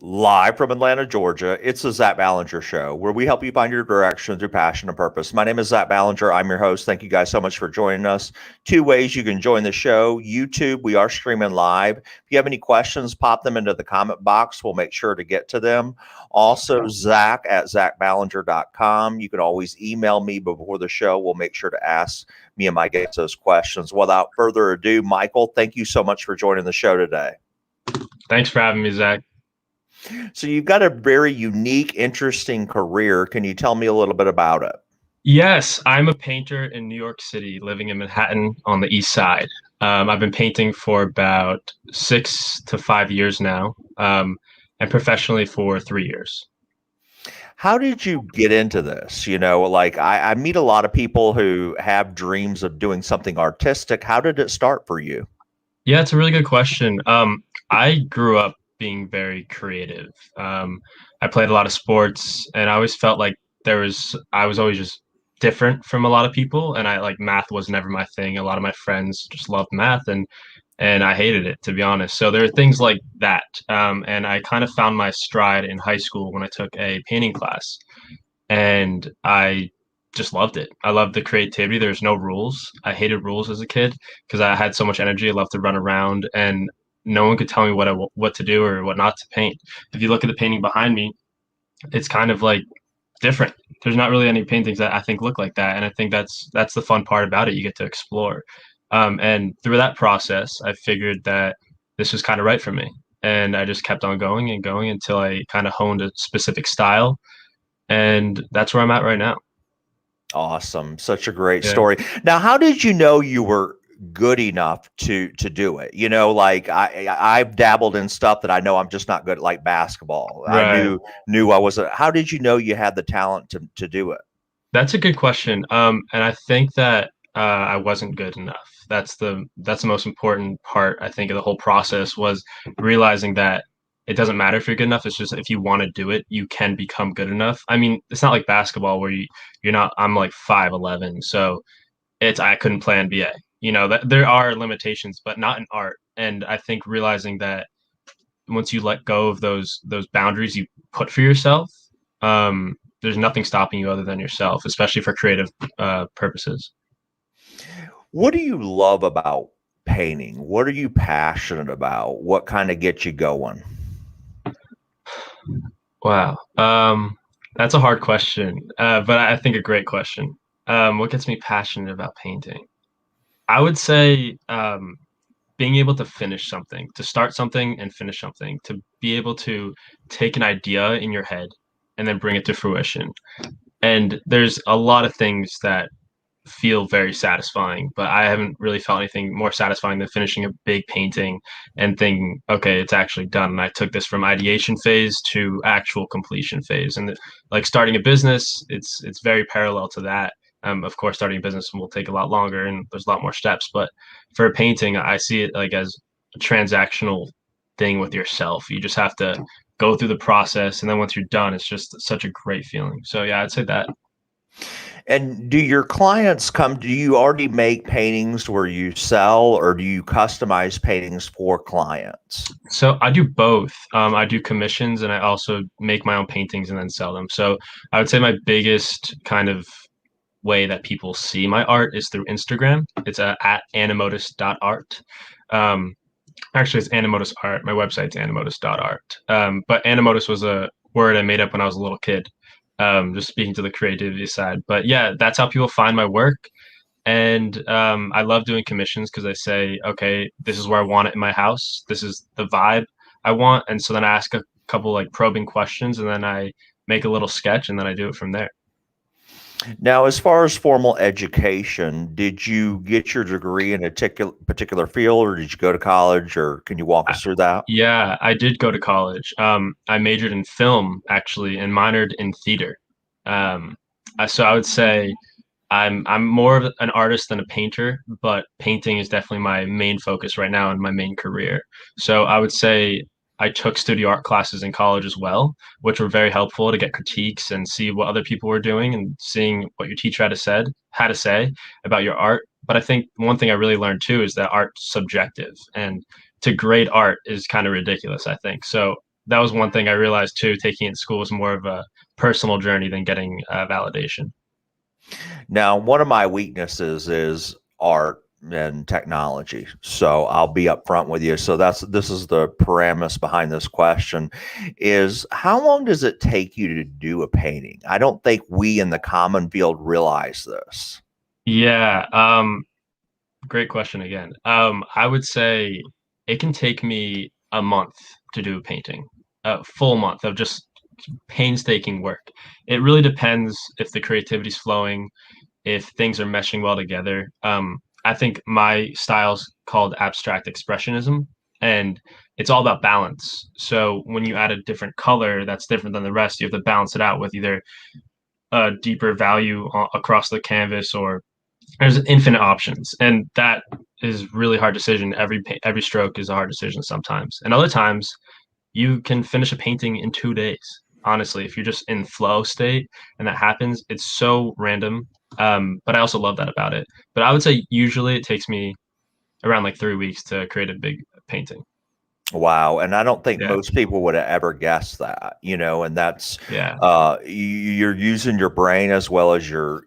Live from Atlanta, Georgia, it's the Zach Ballinger Show, where we help you find your direction through passion and purpose. My name is Zach Ballinger. I'm your host. Thank you guys so much for joining us. Two ways you can join the show. YouTube, we are streaming live. If you have any questions, pop them into the comment box. We'll make sure to get to them. Also, Zach at zachballinger.com. You can always email me before the show. We'll make sure to ask me and my guests those questions. Without further ado, Michael, thank you so much for joining the show today. Thanks for having me, Zach. So you've got a very unique, interesting career. Can you tell me a little bit about it? Yes, I'm a painter in New York City, living in Manhattan on the East Side. I've been painting for about 6 to 5 years now, and professionally for 3 years. How did you get into this? Like I meet a lot of people who have dreams of doing something artistic. How did it start for you? Yeah, it's a really good question. I grew up being very creative. I played a lot of sports, and I always felt like I was always just different from a lot of people, and I like math was never my thing. A lot of my friends just loved math, and I hated it, to be honest. So there are things like that, and I kind of found my stride in high school when I took a painting class, and I just loved it. I loved the creativity. There's no rules. I hated rules as a kid because I had so much energy. I loved to run around, and no one could tell me what to do or what not to paint. If you look at the painting behind me, it's kind of like different. There's not really any paintings that I think look like that, and I think that's the fun part about it. You get to explore, and through that process, I figured that this was kind of right for me, and I just kept on going and going until I kind of honed a specific style, and that's where I'm at right now. Awesome. Such a great Yeah. story. Now, how did you know you were good enough to do it? Like I've dabbled in stuff that I know I'm just not good at, like basketball. I Right. knew I wasn't. How did you know you had the talent to do it? That's a good question. And I think that I wasn't good enough. That's the most important part, I think, of the whole process was realizing that it doesn't matter if you're good enough. It's just if you want to do it, you can become good enough. I mean, it's not like basketball where you're not. I'm like 5'11", so it's I couldn't play NBA. That there are limitations, but not in art. And I think realizing that once you let go of those boundaries you put for yourself, there's nothing stopping you other than yourself, especially for creative purposes. What do you love about painting? What are you passionate about? What kind of gets you going? Wow, that's a hard question, but I think a great question. What gets me passionate about painting? I would say being able to finish something, to start something and finish something, to be able to take an idea in your head and then bring it to fruition. And there's a lot of things that feel very satisfying, but I haven't really felt anything more satisfying than finishing a big painting and thinking, okay, it's actually done. And I took this from ideation phase to actual completion phase. And like starting a business, it's very parallel to that. Of course, starting a business will take a lot longer and there's a lot more steps. But for a painting, I see it like as a transactional thing with yourself. You just have to go through the process, and then once you're done, it's just such a great feeling. So yeah, I'd say that. And do your clients come? Do you already make paintings where you sell, or do you customize paintings for clients? So I do both. I do commissions and I also make my own paintings and then sell them. So I would say my biggest kind of way that people see my art is through Instagram. It's at animotus.art. Um, Actually, it's Animotus Art. My website's animotus.art. But Animotus was a word I made up when I was a little kid, just speaking to the creativity side. But yeah, that's how people find my work. And I love doing commissions because I say, okay, this is where I want it in my house. This is the vibe I want. And so then I ask a couple like probing questions and then I make a little sketch and then I do it from there. Now, as far as formal education, did you get your degree in a particular field, or did you go to college, or can you walk I, us through that? yeah, I did go to college. I majored in film actually and minored in theater. Um, so I would say I'm more of an artist than a painter, but painting is definitely my main focus right now and my main career. So I would say I took studio art classes in college as well, which were very helpful to get critiques and see what other people were doing and seeing what your teacher had to say about your art. But I think one thing I really learned too is that art's subjective and to grade art is kind of ridiculous, I think. So that was one thing I realized too. Taking it in school was more of a personal journey than getting validation. Now, one of my weaknesses is art and technology. So I'll be upfront with you. So this is the premise behind this question is how long does it take you to do a painting? I don't think we in the common field realize this. Yeah, great question again. I would say it can take me a month to do a painting, a full month of just painstaking work. It really depends if the creativity's flowing, if things are meshing well together. I think my style's called abstract expressionism, and it's all about balance. So when you add a different color that's different than the rest, you have to balance it out with either a deeper value across the canvas, or there's infinite options, and that is really hard decision. Every stroke is a hard decision sometimes, and other times you can finish a painting in 2 days. Honestly, if you're just in flow state and that happens, it's so random. But I also love that about it. But I would say usually it takes me around like 3 weeks to create a big painting. Wow, and I don't think Yeah, most people would have ever guessed that, and that's yeah, you're using your brain as well as your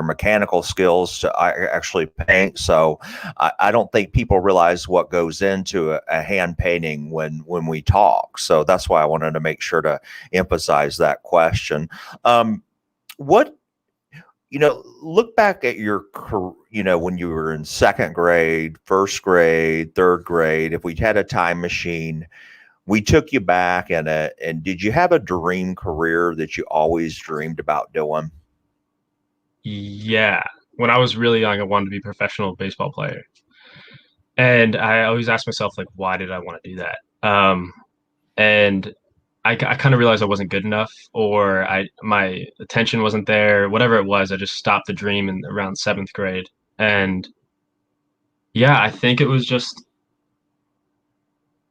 mechanical skills to actually paint. So I don't think people realize what goes into a hand painting when we talk. So that's why I wanted to make sure to emphasize that question. What look back at your when you were in second grade, first grade, third grade. If we had a time machine, we took you back and did you have a dream career that you always dreamed about doing? yeah. When I was really young, I wanted to be a professional baseball player, and I always asked myself like, why did I want to do that? And I kind of realized I wasn't good enough, or my attention wasn't there, whatever it was. I just stopped the dream in around seventh grade, and yeah, I think it was just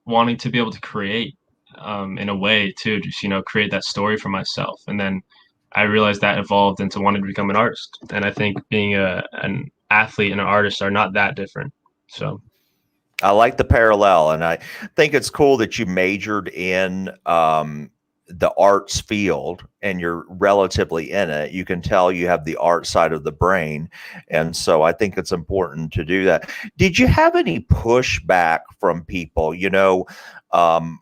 wanting to be able to create in a way too, just create that story for myself, and then I realized that evolved into wanting to become an artist, and I think being an athlete and an artist are not that different. So I like the parallel, and I think it's cool that you majored in the arts field and you're relatively in it. You can tell you have the art side of the brain. And so I think it's important to do that. Did you have any pushback from people? Um,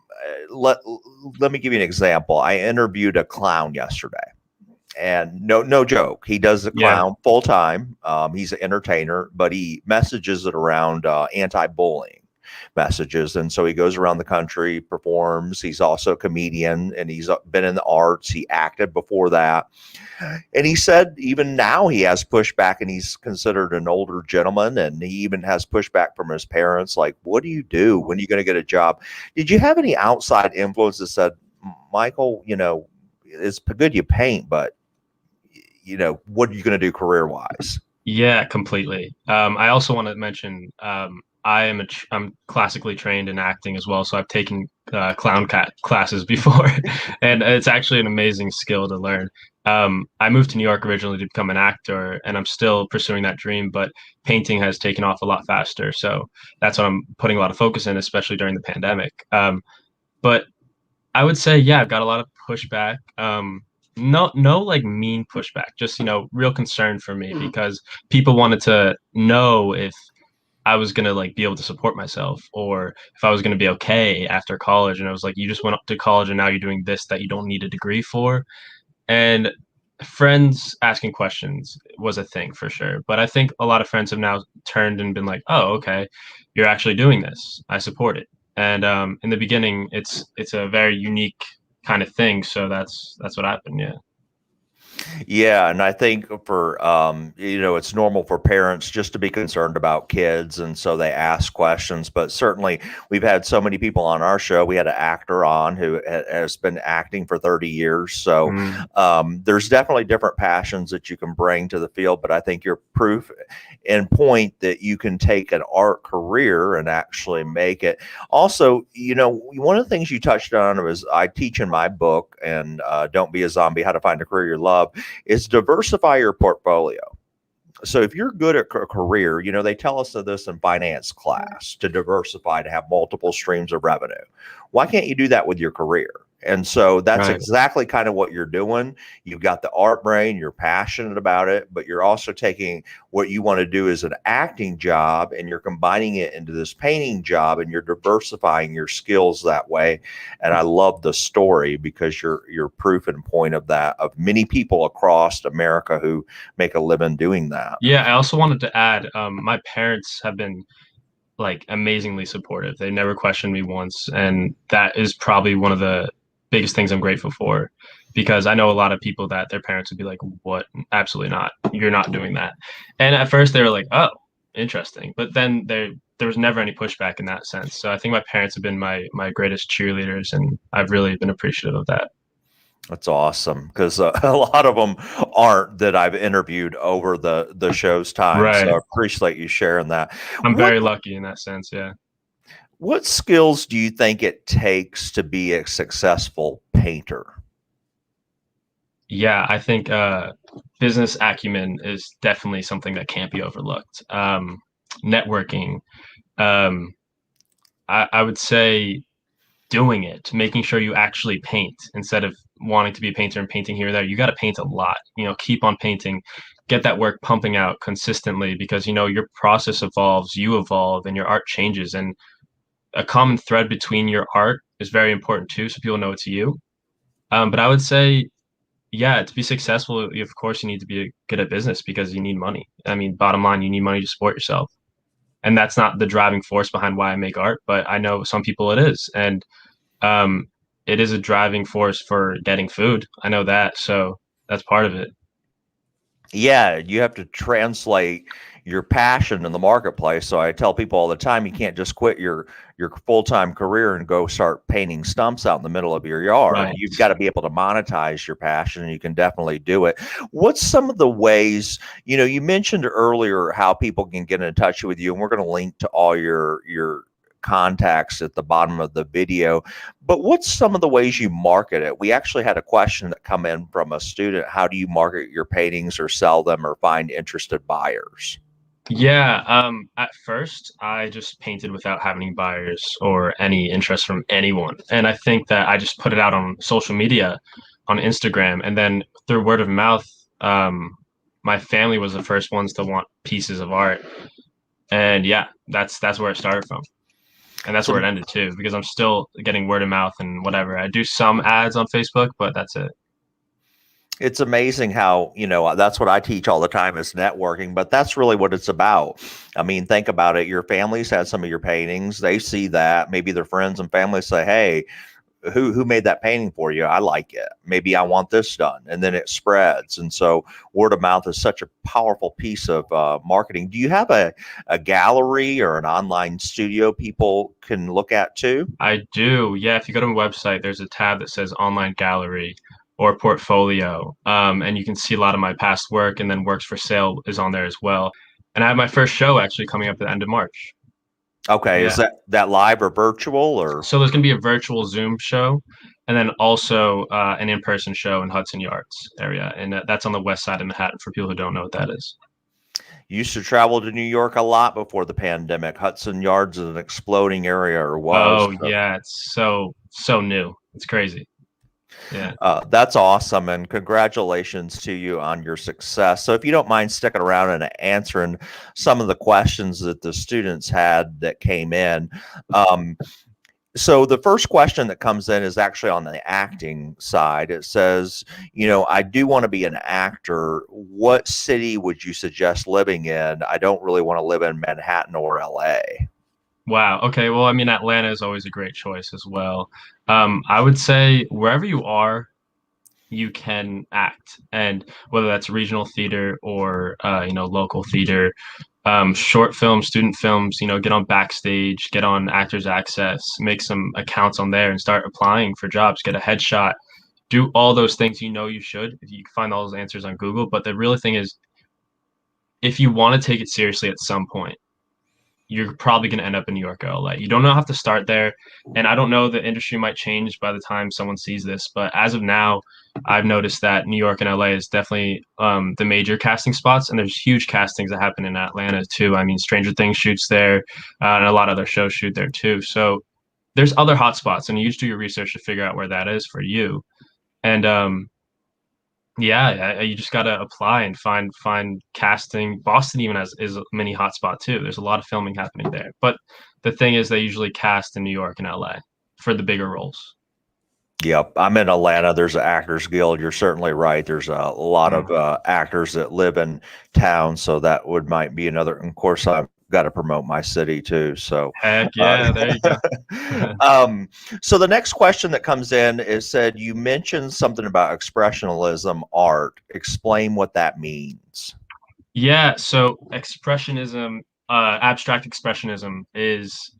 let me give you an example. I interviewed a clown yesterday. And no joke, he does the yeah, clown full time. He's an entertainer, but he messages it around anti-bullying messages, and so he goes around the country, performs. He's also a comedian, and he's been in the arts. He acted before that, and he said even now he has pushback, and he's considered an older gentleman, and he even has pushback from his parents, like, "What do you do? When are you going to get a job?" Did you have any outside influence that said, "Michael, it's good you paint, but what are you going to do career wise?" yeah, completely. I also want to mention I'm classically trained in acting as well, so I've taken clown cat classes before, and it's actually an amazing skill to learn. I moved to New York originally to become an actor, and I'm still pursuing that dream, but painting has taken off a lot faster. So that's what I'm putting a lot of focus in, especially during the pandemic. But I would say, yeah, I've got a lot of pushback. No, like mean pushback, just real concern for me because people wanted to know if I was gonna like be able to support myself or if I was gonna be okay after college. And I was like, you just went up to college and now you're doing this that you don't need a degree for. And friends asking questions was a thing for sure. But I think a lot of friends have now turned and been like, oh, okay, you're actually doing this. I support it. And in the beginning, it's a very unique kind of thing. So that's what happened. Yeah. Yeah, and I think for it's normal for parents just to be concerned about kids, and so they ask questions. But certainly, we've had so many people on our show. We had an actor on who has been acting for 30 years. So Mm, there's definitely different passions that you can bring to the field. But I think you're proof and point that you can take an art career and actually make it. Also, one of the things you touched on was I teach in my book, and Don't Be a Zombie: How to Find a Career You Love, is diversify your portfolio. So if you're good at a career, they tell us this in finance class to diversify, to have multiple streams of revenue. Why can't you do that with your career? And so that's Right. exactly kind of what you're doing. You've got the art brain, you're passionate about it, but you're also taking what you want to do as an acting job and you're combining it into this painting job and you're diversifying your skills that way. And I love the story because you're proof and point of that, of many people across America who make a living doing that. Yeah, I also wanted to add, my parents have been like amazingly supportive. They never questioned me once, and that is probably one of the biggest things I'm grateful for, because I know a lot of people that their parents would be like, "What? Absolutely not. You're not doing that." And at first they were like, "Oh, interesting," but then there was never any pushback in that sense. So I think my parents have been my greatest cheerleaders, and I've really been appreciative of that. That's awesome because a lot of them aren't that I've interviewed over the show's time. So Right. I appreciate you sharing that. I'm What very lucky in that sense. Yeah. what skills do you think it takes to be a successful painter? Yeah, I think business acumen is definitely something that can't be overlooked. Networking, um, I would say doing it, making sure you actually paint instead of wanting to be a painter and painting here or there. You got to paint a lot. Keep on painting, get that work pumping out consistently because your process evolves, you evolve, and your art changes. And a common thread between your art is very important too, so people know it's you. But I would say yeah, to be successful, of course, you need to be good at business because you need money. I mean, bottom line, you need money to support yourself. And that's not the driving force behind why I make art, but I know some people it is. And um, it is a driving force for getting food. I know that. So that's part of it. Yeah, you have to translate your passion in the marketplace. So I tell people all the time, you can't just quit your full-time career and go start painting stumps out in the middle of your yard. Right. You've got to be able to monetize your passion, and you can definitely do it. What's some of the ways, you mentioned earlier how people can get in touch with you, and we're going to link to all your contacts at the bottom of the video. But what's some of the ways you market it? We actually had a question that come in from a student. How do you market your paintings or sell them or find interested buyers? Yeah, at first I just painted without having any buyers or any interest from anyone. And I think that I just put it out on social media, on Instagram, and then through word of mouth, um, my family was the first ones to want pieces of art. And yeah, that's where it started from. And that's where So it ended too, because I'm still getting word of mouth and whatever. I do some ads on Facebook, but that's it. it's amazing how, that's what I teach all the time is networking, but that's really what it's about. I mean, think about it. Your family's had some of your paintings. They see that. Maybe their friends and family say, hey, who made that painting for you? I like it. Maybe I want this done. And then it spreads. And so word of mouth is such a powerful piece of marketing. Do you have a gallery or an online studio people can look at too? I do. Yeah, if you go to my website, there's a tab that says online gallery or portfolio. And you can see a lot of my past work, and then works for sale is on there as well. And I have my first show actually coming up at the end of March. Okay. Is Yeah. that live or virtual or? So there's going to be a virtual Zoom show and then also an in-person show in Hudson Yards area. And that's on the west side of Manhattan for people who don't know what that is. Used to travel to New York a lot before the pandemic. Hudson Yards is an exploding area, or was. Oh, yeah. It's so new. It's crazy. Yeah. That's awesome, and congratulations to you on your success. So, if you don't mind sticking around and answering some of the questions that the students had that came in. Um, so, the first question that comes in is actually on the acting side. It says, I do want to be an actor. What city would you suggest living in? I don't really want to live in Manhattan or LA. Wow. Okay. Well, I mean, Atlanta is always a great choice as well. I would say wherever you are, you can act, and whether that's regional theater or local theater, short films, student films, get on Backstage, get on Actors Access, make some accounts on there, and start applying for jobs. Get a headshot, do all those things you should. If you can find all those answers on Google, but the real thing is, if you want to take it seriously at some point, you're probably going to end up in New York or LA. You don't have to start there. And I don't know, the industry might change by the time someone sees this, but as of now, I've noticed that New York and LA is definitely the major casting spots, and there's huge castings that happen in Atlanta too. I mean, Stranger Things shoots there, and a lot of other shows shoot there too. So there's other hotspots, and you just do your research to figure out where that is for you. And yeah, you just gotta apply and find casting. Boston even has is a mini hotspot too. There's a lot of filming happening there. But the thing is, they usually cast in New York and LA for the bigger roles. Yep, I'm in Atlanta. There's an Actors Guild. You're certainly right. There's a lot Mm. of actors that live in town, so that would might be another. And of course, I've got to promote my city too. So, Heck uh, yeah, there you go. um, so the next question that comes in is said you mentioned something about expressionism art. Explain what that means. Yeah, so expressionism, abstract expressionism is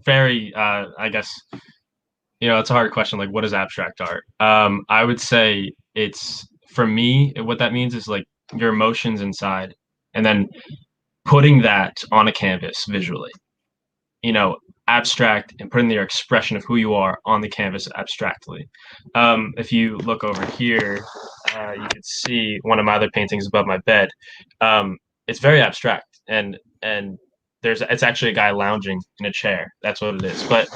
very, I guess, it's a hard question. Like, what is abstract art? I would say it's for me. What that means is like your emotions inside, and then putting that on a canvas visually. You know, abstract and putting your expression of who you are on the canvas abstractly. If you look over here, you can see one of my other paintings above my bed. It's very abstract, and it's actually a guy lounging in a chair. That's what it is. But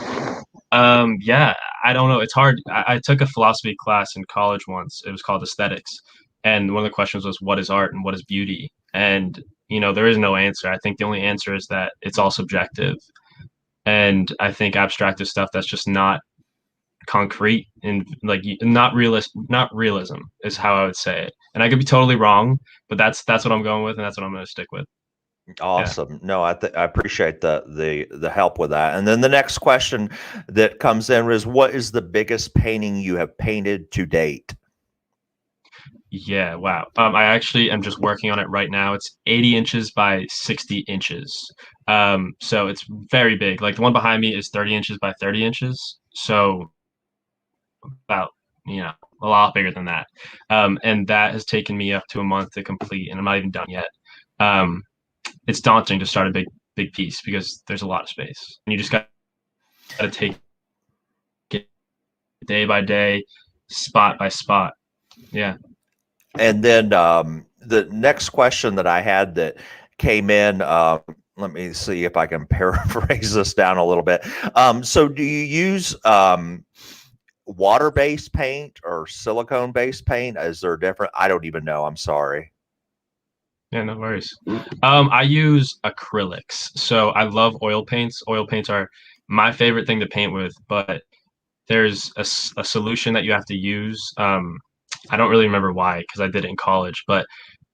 yeah, I don't know. It's hard. I took a philosophy class in college once. It was called aesthetics, and one of the questions was, "What is art and what is beauty?" And there is no answer. I think the only answer is that it's all subjective, and I think abstract is stuff that's just not concrete and like not realism is how I would say it. And I could be totally wrong, but that's what I'm going with, and that's what I'm going to stick with. Yeah. Awesome. No, I appreciate the help with that. And then the next question that comes in is, what is the biggest painting you have painted to date? Yeah, wow. I actually am just working on it right now. It's 80 inches by 60 inches. So it's very big. Like the one behind me is 30 inches by 30 inches. So about, a lot bigger than that. And that has taken me up to a month to complete, and I'm not even done yet. Um, it's daunting to start a big piece because there's a lot of space. And you just got to take it day by day, spot by spot. Yeah. And then the next question that I had that came in, let me see if I can paraphrase this down a little bit. So do you use water-based paint or silicone-based paint? Is there different? I don't even know. I'm sorry. Yeah, no worries. I use acrylics. So I love oil paints. Oil paints are my favorite thing to paint with, but there's a solution that you have to use. I don't really remember why because I did it in college, but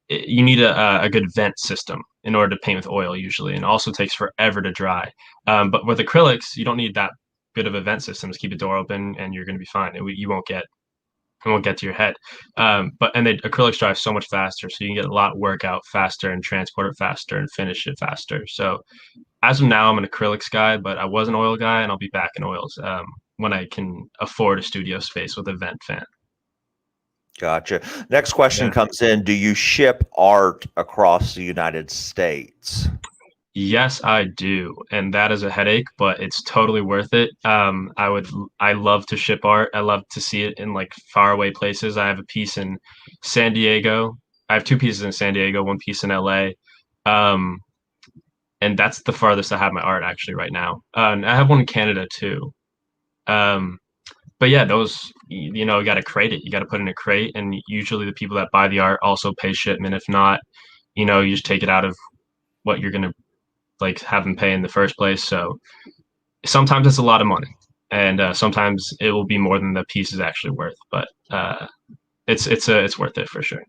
you need a good vent system in order to paint with oil usually, and it also takes forever to dry. But with acrylics, you don't need that good of a vent system. Just keep the door open, and you're going to be fine. It won't get to your head. And the acrylics dry so much faster, so you can get a lot of work out faster and transport it faster and finish it faster. So as of now, I'm an acrylics guy, but I was an oil guy, and I'll be back in oils when I can afford a studio space with a vent fan. Gotcha. Next question Yeah. comes in. Do you ship art across the United States? Yes, I do, and that is a headache, but it's totally worth it. I love to ship art. I love to see it in like faraway places. I have a piece in San Diego. I have two pieces in San Diego, one piece in LA. Um, and that's the farthest I have my art actually right now. And I have one in Canada too. Um, but yeah, those you got to crate it. You got to put in a crate, and usually the people that buy the art also pay shipment. If not, you just take it out of what you're gonna like have them pay in the first place. So sometimes it's a lot of money, and sometimes it will be more than the piece is actually worth. But it's worth it for sure.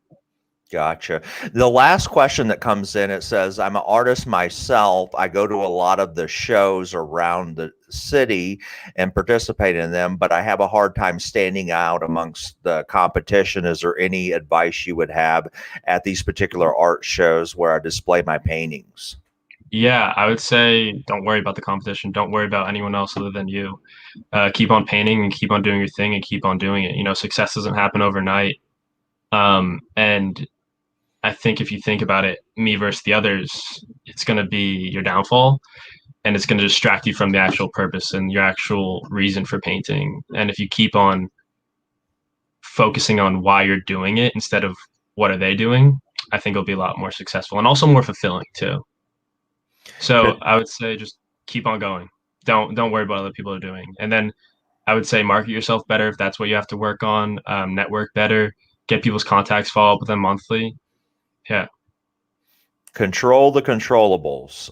Gotcha. The last question that comes in, it says, I'm an artist myself. I go to a lot of the shows around the city and participate in them, but I have a hard time standing out amongst the competition. Is there any advice you would have at these particular art shows where I display my paintings? Yeah, I would say don't worry about the competition. Don't worry about anyone else other than you. Keep on painting and keep on doing your thing and keep on doing it. Success doesn't happen overnight. And I think if you think about it, me versus the others, it's going to be your downfall, and it's going to distract you from the actual purpose and your actual reason for painting. And if you keep on focusing on why you're doing it instead of what are they doing, I think it'll be a lot more successful and also more fulfilling too. So Good. I would say just keep on going. Don't worry about what other people are doing. And then I would say market yourself better if that's what you have to work on. Network better, get people's contacts, follow up with them monthly. Yeah. Control the controllables.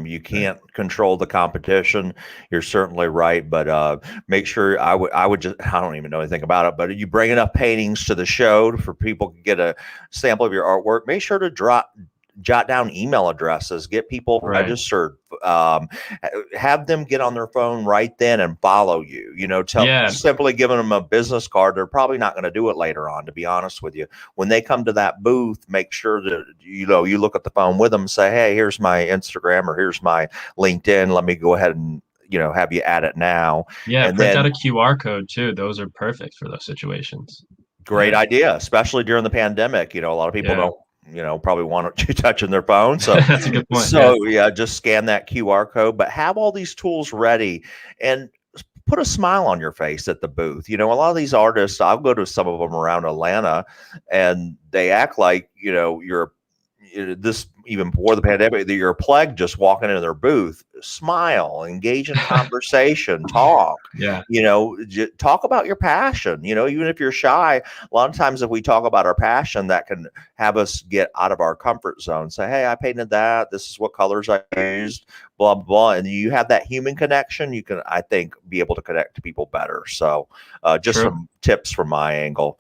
You can't control the competition. You're certainly right, but make sure I would just I don't even know anything about it, but you bring enough paintings to the show for people to get a sample of your artwork. Make sure to jot down email addresses, get people Right. registered, have them get on their phone right then and follow you. Yeah. Simply giving them a business card, they're probably not going to do it later on, to be honest with you. When they come to that booth, make sure that you look at the phone with them and say, hey, here's my Instagram or here's my LinkedIn. Let me go ahead and have you add it now. Yeah. And Print out then a QR code too. Those are perfect for those situations. great Yeah. idea, especially during the pandemic. A lot of people Yeah. don't, probably want you touching their phone. So, That's a good point. Yeah. so yeah, just scan that QR code, but have all these tools ready and put a smile on your face at the booth. A lot of these artists, I'll go to some of them around Atlanta, and they act like, you're this even before the pandemic, that you're a plague just walking into their booth. Smile, engage in conversation, talk. Yeah. Talk about your passion. Even if you're shy, a lot of times if we talk about our passion, that can have us get out of our comfort zone. Say, hey, I painted that. This is what colors I used. Blah blah blah. And you have that human connection. You can, I think, be able to connect to people better. So, just True. some tips from my angle.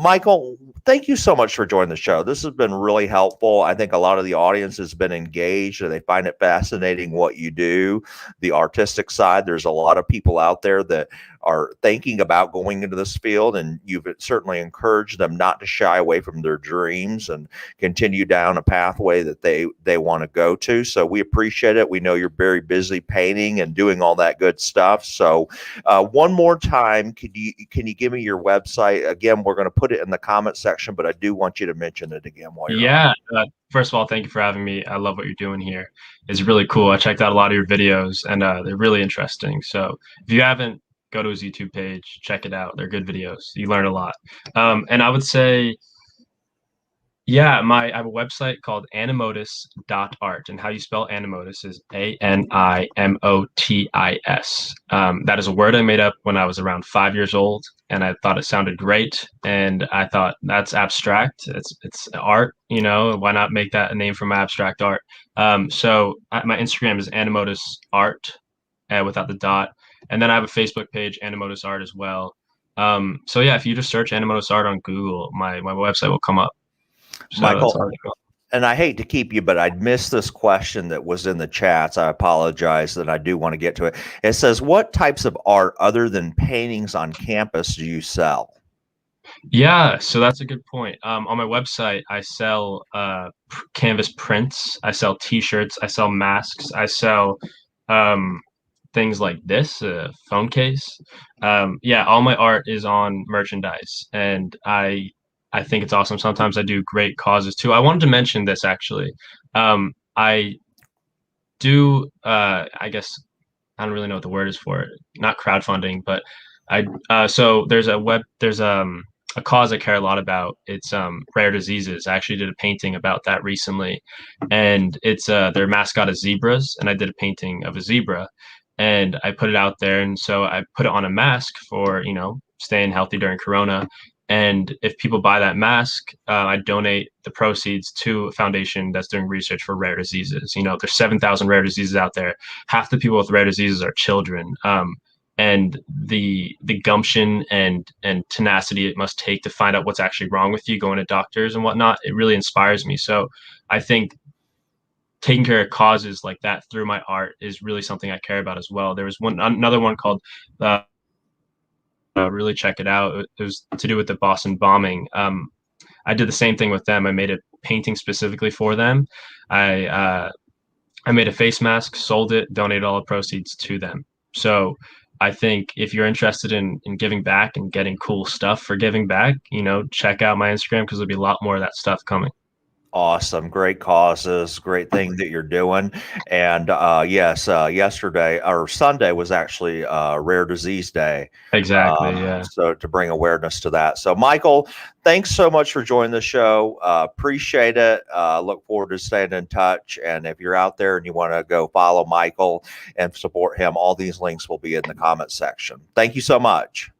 Michael, thank you so much for joining the show. This has been really helpful. I think a lot of the audience has been engaged and they find it fascinating what you do. The artistic side, there's a lot of people out there that are thinking about going into this field, and you've certainly encouraged them not to shy away from their dreams and continue down a pathway that they want to go to. So we appreciate it. We know you're very busy painting and doing all that good stuff. So one more time, can you give me your website again? We're going to put it in the comment section, but I do want you to mention it again while you're on. Yeah. First of all, thank you for having me. I love what you're doing here. It's really cool. I checked out a lot of your videos, and they're really interesting. So if you haven't, go to his YouTube page, check it out. They're good videos. You learn a lot. And I would say, yeah, I have a website called animotis.art, and how you spell animotis is Animotis. That is a word I made up when I was around 5 years old, and I thought it sounded great, and I thought that's abstract. It's art, Why not make that a name for my abstract art? My Instagram is animotis art, without the dot, and then I have a Facebook page, Animotis Art, as well. So yeah, if you just search Animotis Art on Google, my website will come up. So that's Michael, already cool. and I hate to keep you, but I missed this question that was in the chats. I apologize that I do want to get to it. It says, what types of art other than paintings on campus do you sell? Yeah, so that's a good point. On my website, I sell canvas prints, I sell T-shirts, I sell masks, I sell um, things like this phone case. Yeah, all my art is on merchandise, and I think it's awesome. Sometimes I do great causes too. I wanted to mention this actually. I do I guess I don't really know what the word is for it. Not crowdfunding, but so there's a cause I care a lot about. It's rare diseases. I actually did a painting about that recently, and it's their mascot is zebras, and I did a painting of a zebra, and I put it out there, and so I put it on a mask for staying healthy during Corona. And if people buy that mask, I donate the proceeds to a foundation that's doing research for rare diseases. There's 7,000 rare diseases out there. Half the people with rare diseases are children. And the gumption and tenacity it must take to find out what's actually wrong with you, going to doctors and whatnot, it really inspires me. So I think taking care of causes like that through my art is really something I care about as well. There was another one called really check it out. It was to do with the Boston bombing. I did the same thing with them. I made a painting specifically for them. I made a face mask, sold it, donated all the proceeds to them. So I think if you're interested in giving back and getting cool stuff for giving back, check out my Instagram because there'll be a lot more of that stuff coming. Awesome. Great causes, great thing that you're doing. And yes, yesterday or Sunday was actually Rare Disease Day. Exactly. Yeah. So to bring awareness to that. So Michael, thanks so much for joining the show. Appreciate it. Look forward to staying in touch. And if you're out there and you want to go follow Michael and support him, all these links will be in the comment section. Thank you so much.